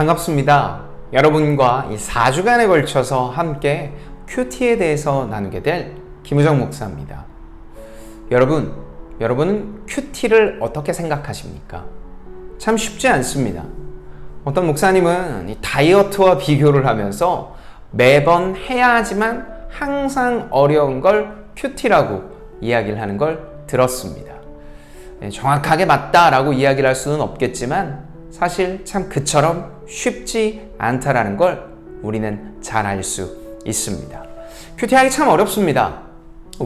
반갑습니다. 여러분과 이 4주간에 걸쳐서 함께 큐티에 대해서 나누게 될 김우정 목사입니다. 여러분은 큐티를 어떻게 생각하십니까? 참 쉽지 않습니다. 어떤 목사님은 이 다이어트와 비교를 하면서 매번 해야 하지만 항상 어려운 걸 큐티라고 이야기를 하는 걸 들었습니다. 정확하게 맞다라고 이야기를 할 수는 없겠지만 사실 참 그처럼 쉽지 않다라는 걸 우리는 잘 알 수 있습니다. 큐티하기 참 어렵습니다.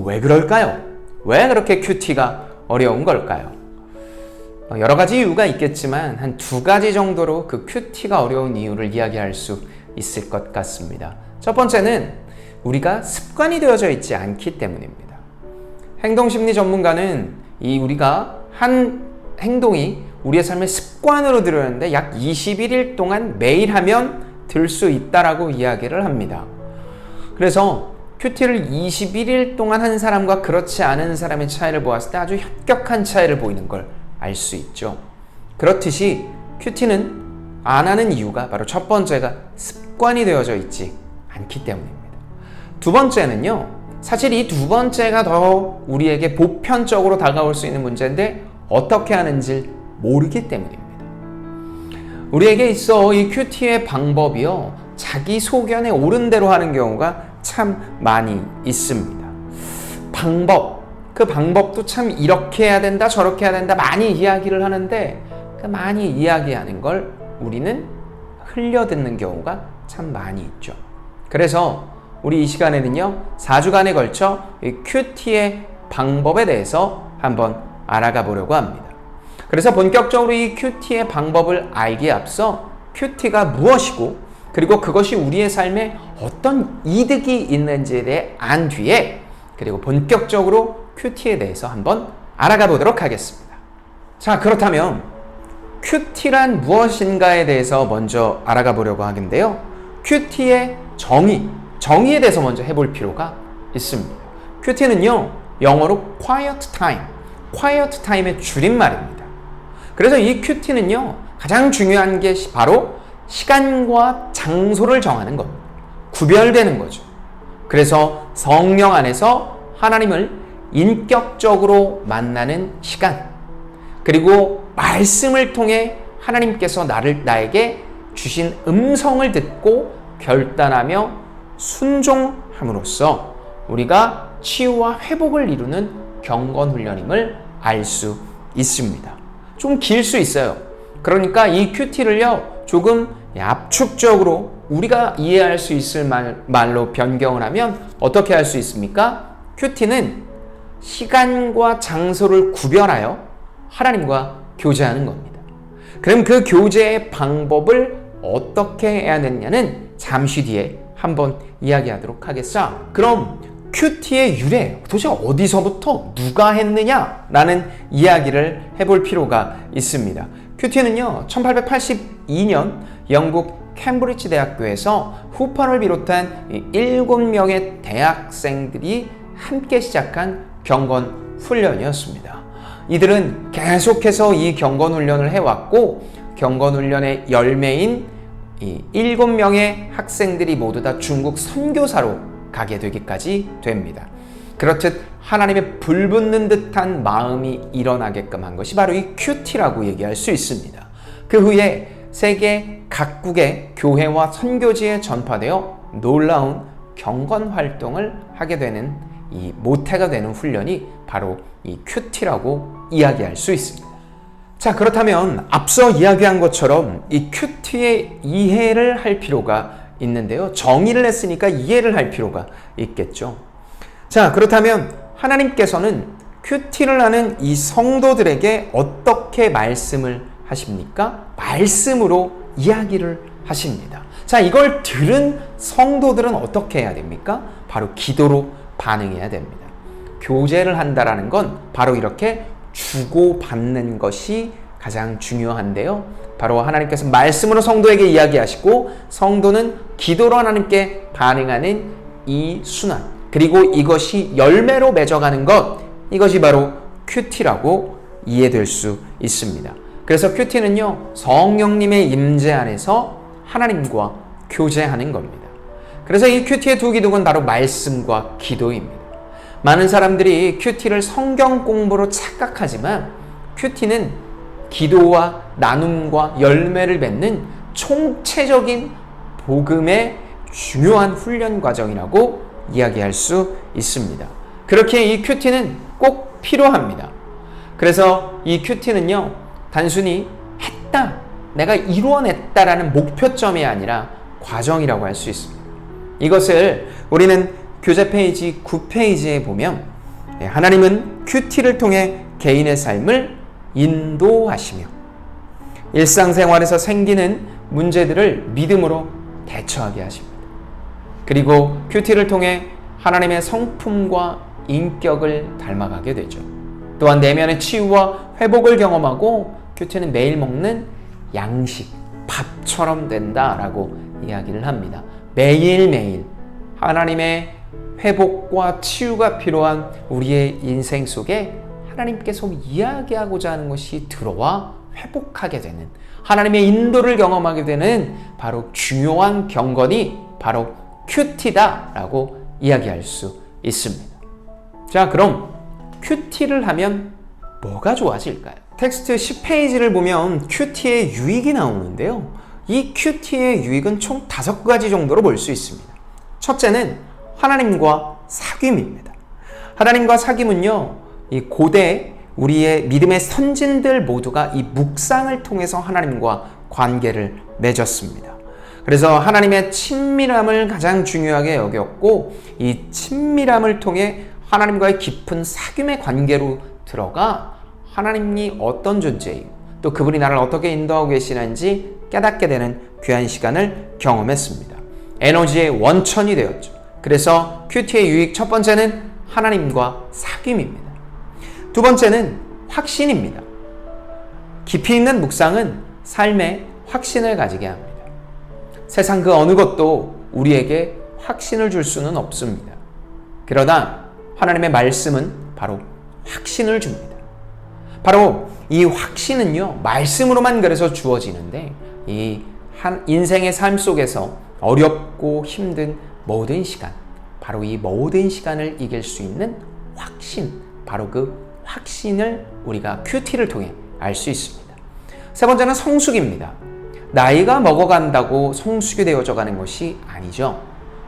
왜 그럴까요? 왜 그렇게 큐티가 어려운 걸까요? 여러 가지 이유가 있겠지만 한 2가지 정도로 그 큐티가 어려운 이유를 이야기할 수 있을 것 같습니다. 첫 번째는 우리가 습관이 되어져 있지 않기 때문입니다. 행동심리 전문가는 우리가 한 행동이 우리의 삶의 습관으로 들어오는데 약 21일 동안 매일 하면 들 수 있다라고 이야기를 합니다. 그래서 큐티를 21일 동안 한 사람과 그렇지 않은 사람의 차이를 보았을 때 아주 현격한 차이를 보이는 걸 알 수 있죠. 그렇듯이 큐티는 안 하는 이유가 바로 첫 번째가 습관이 되어져 있지 않기 때문입니다. 두 번째는요, 사실 이 두 번째가 더 우리에게 보편적으로 다가올 수 있는 문제인데 어떻게 하는지 모르기 때문입니다. 우리에게 있어 이 큐티의 방법이요, 자기 소견에 옳은 대로 하는 경우가 참 많이 있습니다. 그 방법도 참 이렇게 해야 된다 저렇게 해야 된다 많이 이야기를 하는데 그 많이 이야기하는 걸 우리는 흘려듣는 경우가 참 많이 있죠. 그래서 우리 이 시간에는요, 4주간에 걸쳐 이 큐티의 방법에 대해서 한번 알아가 보려고 합니다. 그래서 본격적으로 이 큐티의 방법을 알기에 앞서 큐티가 무엇이고 그리고 그것이 우리의 삶에 어떤 이득이 있는지에 대해 안 뒤에 그리고 본격적으로 큐티에 대해서 한번 알아가 보도록 하겠습니다. 자, 그렇다면 큐티란 무엇인가에 대해서 먼저 알아가 보려고 하는데요. 큐티의 정의에 대해서 먼저 해볼 필요가 있습니다. 큐티는요, 영어로 quiet time의 줄임말입니다. 그래서 이 큐티는요, 가장 중요한 게 바로 시간과 장소를 정하는 겁니다. 구별되는 거죠. 그래서 성령 안에서 하나님을 인격적으로 만나는 시간, 그리고 말씀을 통해 하나님께서 나에게 주신 음성을 듣고 결단하며 순종함으로써 우리가 치유와 회복을 이루는 경건훈련임을 알 수 있습니다. 좀 길 수 있어요. 그러니까 이 큐티를요, 조금 압축적으로 우리가 이해할 수 있을 말로 변경을 하면 어떻게 할 수 있습니까? 큐티는 시간과 장소를 구별하여 하나님과 교제하는 겁니다. 그럼 그 교제의 방법을 어떻게 해야 되느냐는 잠시 뒤에 한번 이야기하도록 하겠습니다. 그럼 큐티의 유래, 도대체 어디서부터 누가 했느냐라는 이야기를 해볼 필요가 있습니다. 큐티는요, 1882년 영국 캠브리지 대학교에서 후퍼를 비롯한 7명의 대학생들이 함께 시작한 경건 훈련이었습니다. 이들은 계속해서 이 경건 훈련을 해왔고 경건 훈련의 열매인 이 7명의 학생들이 모두 다 중국 선교사로 가게 되기까지 됩니다. 그렇듯 하나님의 불붙는 듯한 마음이 일어나게끔 한 것이 바로 이 큐티라고 얘기할 수 있습니다. 그 후에 세계 각국의 교회와 선교지에 전파되어 놀라운 경건 활동을 하게 되는 이 모태가 되는 훈련이 바로 이 큐티라고 이야기할 수 있습니다. 자, 그렇다면 앞서 이야기한 것처럼 이 큐티의 이해를 할 필요가 있는데요. 정의를 했으니까 이해를 할 필요가 있겠죠. 자, 그렇다면 하나님께서는 큐티를 하는 이 성도들에게 어떻게 말씀을 하십니까? 말씀으로 이야기를 하십니다. 자, 이걸 들은 성도들은 어떻게 해야 됩니까? 바로 기도로 반응해야 됩니다. 교제를 한다라는 건 바로 이렇게 주고받는 것이 가장 중요한데요. 바로 하나님께서 말씀으로 성도에게 이야기하시고 성도는 기도로 하나님께 반응하는 이 순환, 그리고 이것이 열매로 맺어가는 것, 이것이 바로 큐티라고 이해될 수 있습니다. 그래서 큐티는요, 성령님의 임재 안에서 하나님과 교제하는 겁니다. 그래서 이 큐티의 두 기둥은 바로 말씀과 기도입니다. 많은 사람들이 큐티를 성경 공부로 착각하지만 큐티는 기도와 나눔과 열매를 맺는 총체적인 복음의 중요한 훈련 과정이라고 이야기할 수 있습니다. 그렇게 이 큐티는 꼭 필요합니다. 그래서 이 큐티는요, 단순히 했다, 내가 이루어냈다라는 목표점이 아니라 과정이라고 할 수 있습니다. 이것을 우리는 교재 페이지 9페이지에 보면 하나님은 큐티를 통해 개인의 삶을 인도하시며 일상생활에서 생기는 문제들을 믿음으로 대처하게 하십니다. 그리고 큐티를 통해 하나님의 성품과 인격을 닮아가게 되죠. 또한 내면의 치유와 회복을 경험하고 큐티는 매일 먹는 양식, 밥처럼 된다라고 이야기를 합니다. 매일매일 하나님의 회복과 치유가 필요한 우리의 인생 속에 하나님께서 이야기하고자 하는 것이 들어와 회복하게 되는, 하나님의 인도를 경험하게 되는 바로 중요한 경건이 바로 큐티다라고 이야기할 수 있습니다. 자, 그럼 큐티를 하면 뭐가 좋아질까요? 텍스트 10페이지를 보면 큐티의 유익이 나오는데요. 이 큐티의 유익은 총 5가지 정도로 볼 수 있습니다. 첫째는 하나님과 사귐입니다. 하나님과 사귐은요, 이 고대 우리의 믿음의 선진들 모두가 이 묵상을 통해서 하나님과 관계를 맺었습니다. 그래서 하나님의 친밀함을 가장 중요하게 여겼고, 이 친밀함을 통해 하나님과의 깊은 사귐의 관계로 들어가 하나님이 어떤 존재이고 또 그분이 나를 어떻게 인도하고 계시는지 깨닫게 되는 귀한 시간을 경험했습니다. 에너지의 원천이 되었죠. 그래서 큐티의 유익 첫 번째는 하나님과 사귐입니다. 두 번째는 확신입니다. 깊이 있는 묵상은 삶에 확신을 가지게 합니다. 세상 그 어느 것도 우리에게 확신을 줄 수는 없습니다. 그러나 하나님의 말씀은 바로 확신을 줍니다. 바로 이 확신은요, 말씀으로만 그래서 주어지는데 이 인생의 삶 속에서 어렵고 힘든 모든 시간, 바로 이 모든 시간을 이길 수 있는 확신, 바로 그 확신을 우리가 큐티를 통해 알 수 있습니다. 세 번째는 성숙입니다. 나이가 먹어간다고 성숙이 되어져 가는 것이 아니죠.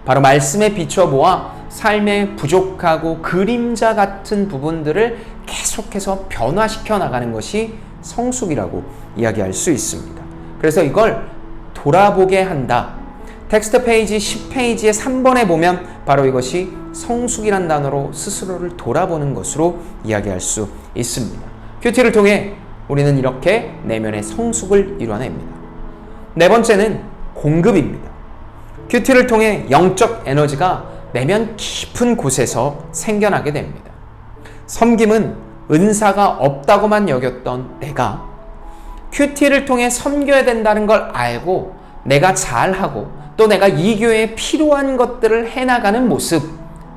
바로 말씀에 비춰보아 삶의 부족하고 그림자 같은 부분들을 계속해서 변화시켜 나가는 것이 성숙이라고 이야기할 수 있습니다. 그래서 이걸 돌아보게 한다. 텍스트 페이지 10페이지의 3번에 보면 바로 이것이 성숙이란 단어로 스스로를 돌아보는 것으로 이야기할 수 있습니다. 큐티를 통해 우리는 이렇게 내면의 성숙을 이뤄냅니다. 네 번째는 공급입니다. 큐티를 통해 영적 에너지가 내면 깊은 곳에서 생겨나게 됩니다. 섬김은 은사가 없다고만 여겼던 내가 큐티를 통해 섬겨야 된다는 걸 알고 내가 잘하고 또 내가 이 교회에 필요한 것들을 해나가는 모습,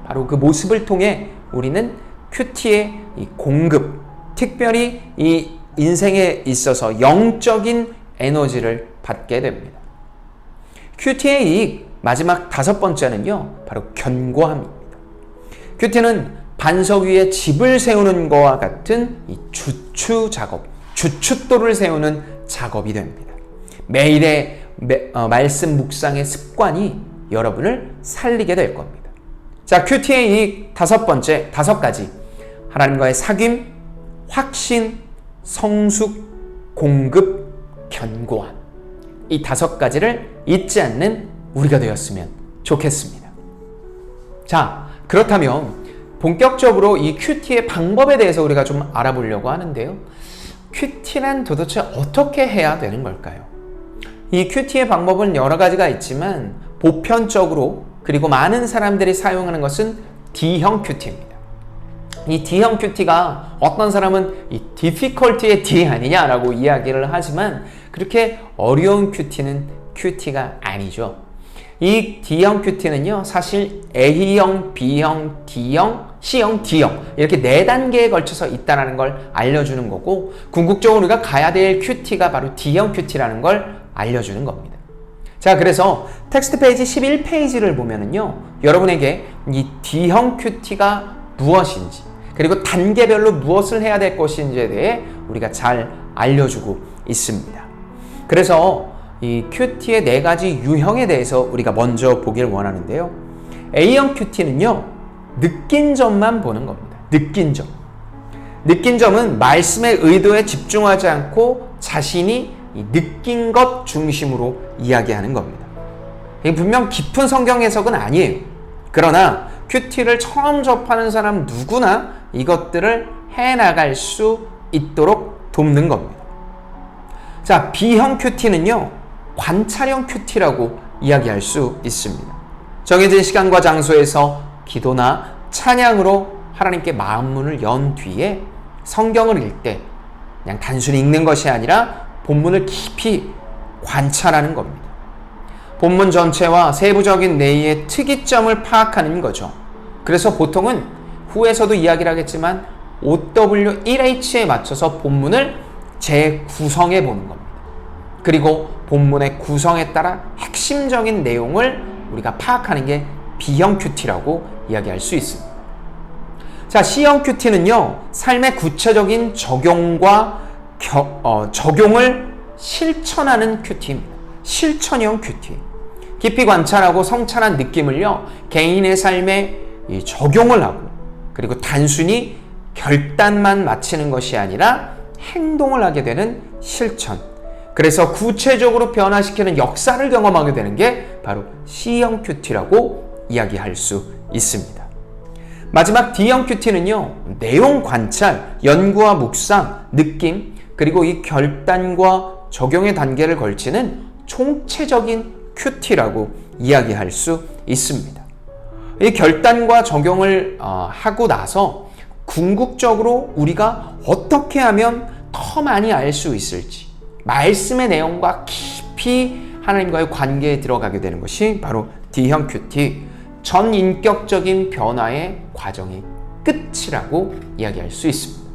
바로 그 모습을 통해 우리는 큐티의 이 공급, 특별히 이 인생에 있어서 영적인 에너지를 받게 됩니다. 큐티의 이익 마지막 5번째는요, 바로 견고함입니다. 큐티는 반석 위에 집을 세우는 것과 같은 이 주추 작업, 주춧돌을 세우는 작업이 됩니다. 매일의 말씀 묵상의 습관이 여러분을 살리게 될 겁니다. 자, 큐티의 이익 5가지. 하나님과의 사귐, 확신, 성숙, 공급, 견고함. 이 5가지를 잊지 않는 우리가 되었으면 좋겠습니다. 자, 그렇다면 본격적으로 이 큐티의 방법에 대해서 우리가 좀 알아보려고 하는데요. 큐티란 도대체 어떻게 해야 되는 걸까요? 이 큐티의 방법은 여러 가지가 있지만 보편적으로 그리고 많은 사람들이 사용하는 것은 D형 큐티입니다. 이 D형 큐티가 어떤 사람은 이 difficulty의 D 아니냐라고 이야기를 하지만 그렇게 어려운 큐티는 큐티가 아니죠. 이 D형 큐티는요, 사실 A형, B형, D형, C형, D형 이렇게 4단계에 걸쳐서 있다는 걸 알려주는 거고, 궁극적으로 우리가 가야 될 큐티가 바로 D형 큐티라는 걸 알려주는 겁니다. 자, 그래서 텍스트 페이지 11페이지를 보면은요, 여러분에게 이 D형 큐티가 무엇인지, 그리고 단계별로 무엇을 해야 될 것인지에 대해 우리가 잘 알려주고 있습니다. 그래서 이 큐티의 4가지 유형에 대해서 우리가 먼저 보길 원하는데요. A형 큐티는요, 느낀 점만 보는 겁니다. 느낀 점. 느낀 점은 말씀의 의도에 집중하지 않고 자신이 느낀 것 중심으로 이야기하는 겁니다. 이게 분명 깊은 성경 해석은 아니에요. 그러나 큐티를 처음 접하는 사람 누구나 이것들을 해나갈 수 있도록 돕는 겁니다. 자, B형 큐티는요, 관찰형 큐티라고 이야기할 수 있습니다. 정해진 시간과 장소에서 기도나 찬양으로 하나님께 마음문을 연 뒤에 성경을 읽을 때 그냥 단순히 읽는 것이 아니라 본문을 깊이 관찰하는 겁니다. 본문 전체와 세부적인 내용의 특이점을 파악하는 거죠. 그래서 보통은 후에서도 이야기를 하겠지만 OW1H에 맞춰서 본문을 재구성해 보는 겁니다. 그리고 본문의 구성에 따라 핵심적인 내용을 우리가 파악하는 게 B형 큐티라고 이야기할 수 있습니다. 자, C형 큐티는요, 삶의 구체적인 적용과 적용을 실천하는 큐티입니다. 실천형 큐티. 깊이 관찰하고 성찰한 느낌을요, 개인의 삶에 적용을 하고, 그리고 단순히 결단만 마치는 것이 아니라 행동을 하게 되는 실천. 그래서 구체적으로 변화시키는 역사를 경험하게 되는 게 바로 C형 큐티라고 이야기할 수 있습니다. 마지막 D형 큐티는요, 내용 관찰, 연구와 묵상, 느낌, 그리고 이 결단과 적용의 단계를 걸치는 총체적인 큐티라고 이야기할 수 있습니다. 이 결단과 적용을 하고 나서 궁극적으로 우리가 어떻게 하면 더 많이 알 수 있을지, 말씀의 내용과 깊이 하나님과의 관계에 들어가게 되는 것이 바로 D형 큐티, 전인격적인 변화의 과정의 끝이라고 이야기할 수 있습니다.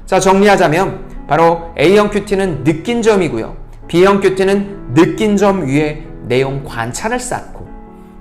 자, 정리하자면 바로 A형 큐티는 느낀 점이고요, B형 큐티는 느낀 점 위에 내용 관찰을 쌓고,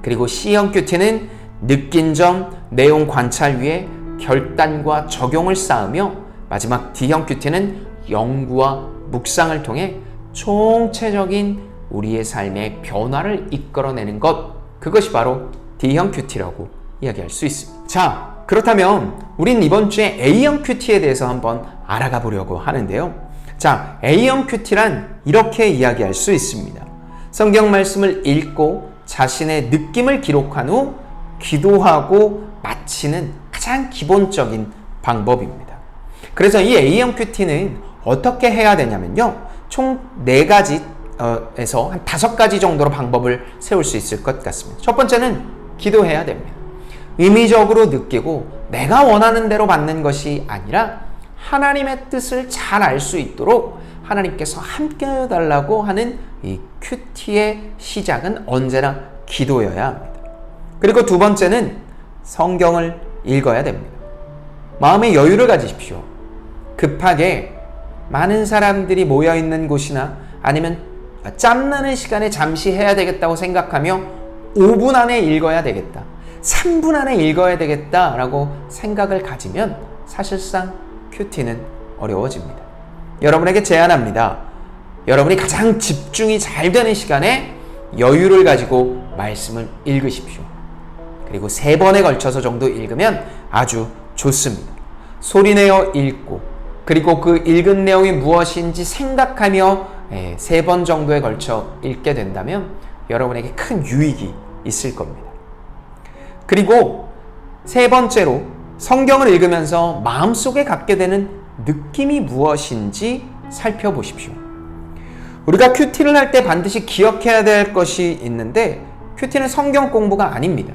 그리고 C형 큐티는 느낀 점, 내용 관찰 위에 결단과 적용을 쌓으며, 마지막 D형 큐티는 연구와 묵상을 통해 총체적인 우리의 삶의 변화를 이끌어내는 것, 그것이 바로 D형 큐티라고 이야기할 수 있습니다. 자, 그렇다면 우린 이번 주에 A형 큐티에 대해서 한번 알아가 보려고 하는데요. 자, A형 큐티란 이렇게 이야기할 수 있습니다. 성경 말씀을 읽고 자신의 느낌을 기록한 후 기도하고 마치는 가장 기본적인 방법입니다. 그래서 이 A형 큐티는 어떻게 해야 되냐면요, 총 4가지에서 한 5가지 정도로 방법을 세울 수 있을 것 같습니다. 첫 번째는 기도해야 됩니다. 의미적으로 느끼고 내가 원하는 대로 받는 것이 아니라 하나님의 뜻을 잘 알 수 있도록 하나님께서 함께 해달라고 하는 이 큐티의 시작은 언제나 기도여야 합니다. 그리고 두 번째는 성경을 읽어야 됩니다. 마음의 여유를 가지십시오. 급하게 많은 사람들이 모여있는 곳이나 아니면 짬나는 시간에 잠시 해야 되겠다고 생각하며 5분 안에 읽어야 되겠다, 3분 안에 읽어야 되겠다라고 생각을 가지면 사실상 큐티는 어려워집니다. 여러분에게 제안합니다. 여러분이 가장 집중이 잘 되는 시간에 여유를 가지고 말씀을 읽으십시오. 그리고 3번에 걸쳐서 정도 읽으면 아주 좋습니다. 소리내어 읽고, 그리고 그 읽은 내용이 무엇인지 생각하며 3번 정도에 걸쳐 읽게 된다면 여러분에게 큰 유익이 있을 겁니다. 그리고 3번째로 성경을 읽으면서 마음속에 갖게 되는 느낌이 무엇인지 살펴보십시오. 우리가 큐티를 할 때 반드시 기억해야 될 것이 있는데, 큐티는 성경 공부가 아닙니다.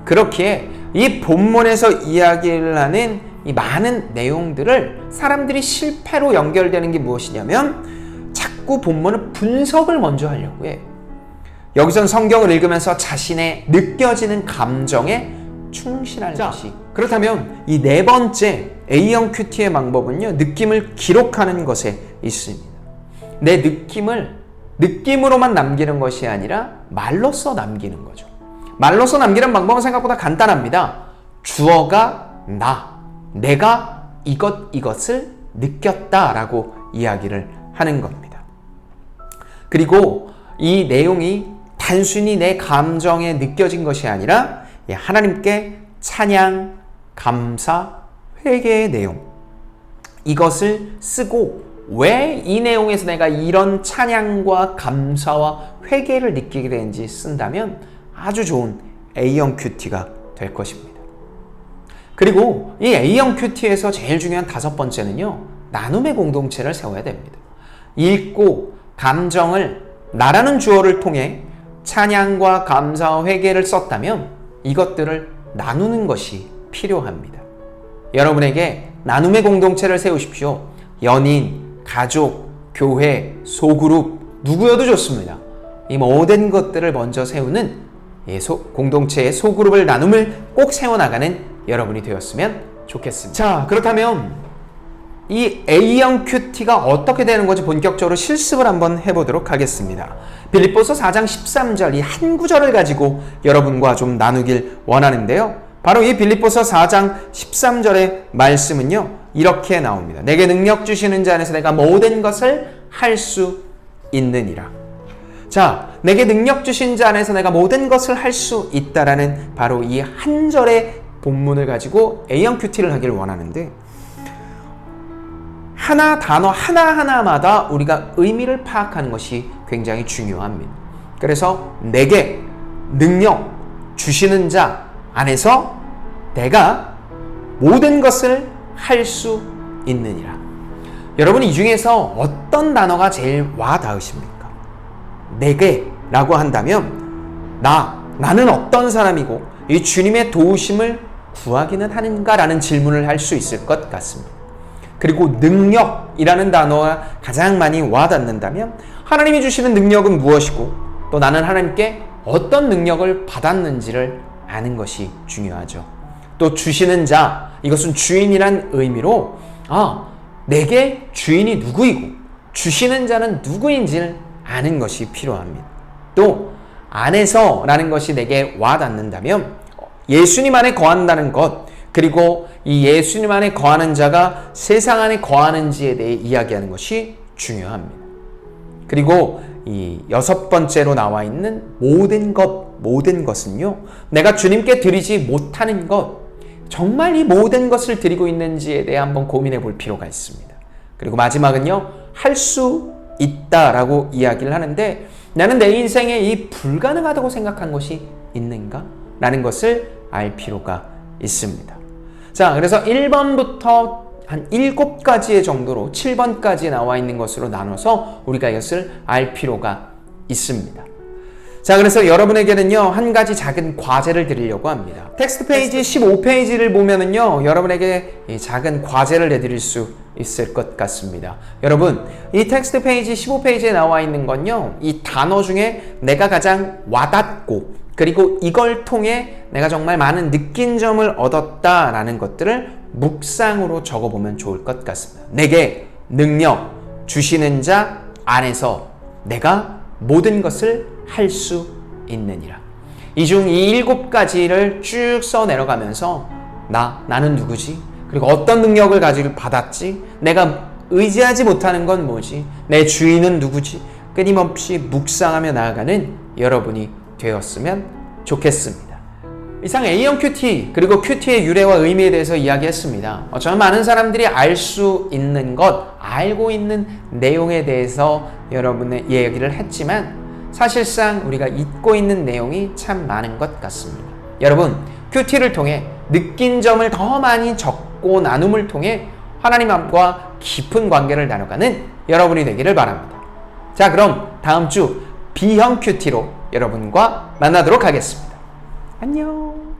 그렇기에 이 본문에서 이야기를 하는 이 많은 내용들을 사람들이 실패로 연결되는 게 무엇이냐면 자꾸 본문의 분석을 먼저 하려고 해요. 여기선 성경을 읽으면서 자신의 느껴지는 감정에 충실하는 것이. 그렇다면 이 4번째 A형 큐티의 방법은요, 느낌을 기록하는 것에 있습니다. 내 느낌을 느낌으로만 남기는 것이 아니라 말로써 남기는 거죠. 말로써 남기는 방법은 생각보다 간단합니다. 주어가 나, 내가 이것을 느꼈다라고 이야기를 하는 겁니다. 그리고 이 내용이 단순히 내 감정에 느껴진 것이 아니라 하나님께 찬양, 감사, 회개의 내용, 이것을 쓰고 왜 이 내용에서 내가 이런 찬양과 감사와 회개를 느끼게 되는지 쓴다면 아주 좋은 A형 큐티가 될 것입니다. 그리고 이 A형 큐티에서 제일 중요한 5번째는요, 나눔의 공동체를 세워야 됩니다. 읽고 감정을 나라는 주어를 통해 찬양과 감사와 회개를 썼다면 이것들을 나누는 것이 필요합니다. 여러분에게 나눔의 공동체를 세우십시오. 연인, 가족, 교회, 소그룹, 누구여도 좋습니다. 이 모든 것들을 먼저 세우는 공동체의 소그룹을 나눔을 꼭 세워나가는 여러분이 되었으면 좋겠습니다. 자, 그렇다면 이 A형 큐티가 어떻게 되는 건지 본격적으로 실습을 한번 해보도록 하겠습니다. 빌립보서 4장 13절 이 한 구절을 가지고 여러분과 좀 나누길 원하는데요. 바로 이 빌립보서 4장 13절의 말씀은요, 이렇게 나옵니다. 내게 능력 주시는 자 안에서 내가 모든 것을 할 수 있느니라. 자, 내게 능력 주신 자 안에서 내가 모든 것을 할 수 있다라는 바로 이 한 절의 본문을 가지고 A형 큐티를 하기를 원하는데, 단어 하나하나마다 우리가 의미를 파악하는 것이 굉장히 중요합니다. 그래서 내게 능력 주시는 자 안에서 내가 모든 것을 할 수 있느니라. 여러분, 이 중에서 어떤 단어가 제일 와 닿으십니까? 내게 라고 한다면 나는 어떤 사람이고 이 주님의 도우심을 구하기는 하는가? 라는 질문을 할 수 있을 것 같습니다. 그리고 능력이라는 단어가 가장 많이 와닿는다면 하나님이 주시는 능력은 무엇이고 또 나는 하나님께 어떤 능력을 받았는지를 아는 것이 중요하죠. 또 주시는 자, 이것은 주인이란 의미로 내게 주인이 누구이고 주시는 자는 누구인지를 아는 것이 필요합니다. 또 안에서라는 것이 내게 와닿는다면 예수님 안에 거한다는 것, 그리고 이 예수님 안에 거하는 자가 세상 안에 거하는지에 대해 이야기하는 것이 중요합니다. 그리고 이 6번째로 나와 있는 모든 것은요, 내가 주님께 드리지 못하는 것, 정말 이 모든 것을 드리고 있는지에 대해 한번 고민해 볼 필요가 있습니다. 그리고 마지막은요, 할 수 있다라고 이야기를 하는데, 나는 내 인생에 이 불가능하다고 생각한 것이 있는가? 라는 것을 알 필요가 있습니다. 자, 그래서 1번부터 한 7가지의 정도로 7번까지 나와 있는 것으로 나눠서 우리가 이것을 알 필요가 있습니다. 자, 그래서 여러분에게는요, 한 가지 작은 과제를 드리려고 합니다. 텍스트 페이지 15페이지를 보면은요, 여러분에게 이 작은 과제를 내드릴 수 있을 것 같습니다. 여러분, 이 텍스트 페이지 15페이지에 나와 있는 건요, 이 단어 중에 내가 가장 와닿고 그리고 이걸 통해 내가 정말 많은 느낀 점을 얻었다라는 것들을 묵상으로 적어보면 좋을 것 같습니다. 내게 능력 주시는 자 안에서 내가 모든 것을 할 수 있느니라. 이 중 이 7가지를 쭉 써 내려가면서 나는 누구지? 그리고 어떤 능력을 가지고 받았지? 내가 의지하지 못하는 건 뭐지? 내 주인은 누구지? 끊임없이 묵상하며 나아가는 여러분이 되었으면 좋겠습니다. 이상 A형 큐티 그리고 큐티의 유래와 의미에 대해서 이야기했습니다. 저는 많은 사람들이 알 수 있는 것, 알고 있는 내용에 대해서 여러분의 이야기를 했지만 사실상 우리가 잊고 있는 내용이 참 많은 것 같습니다. 여러분, 큐티를 통해 느낀 점을 더 많이 적고 나눔을 통해 하나님과 깊은 관계를 나눠가는 여러분이 되기를 바랍니다. 자, 그럼 다음 주 B형 큐티로 여러분과 만나도록 하겠습니다. 안녕.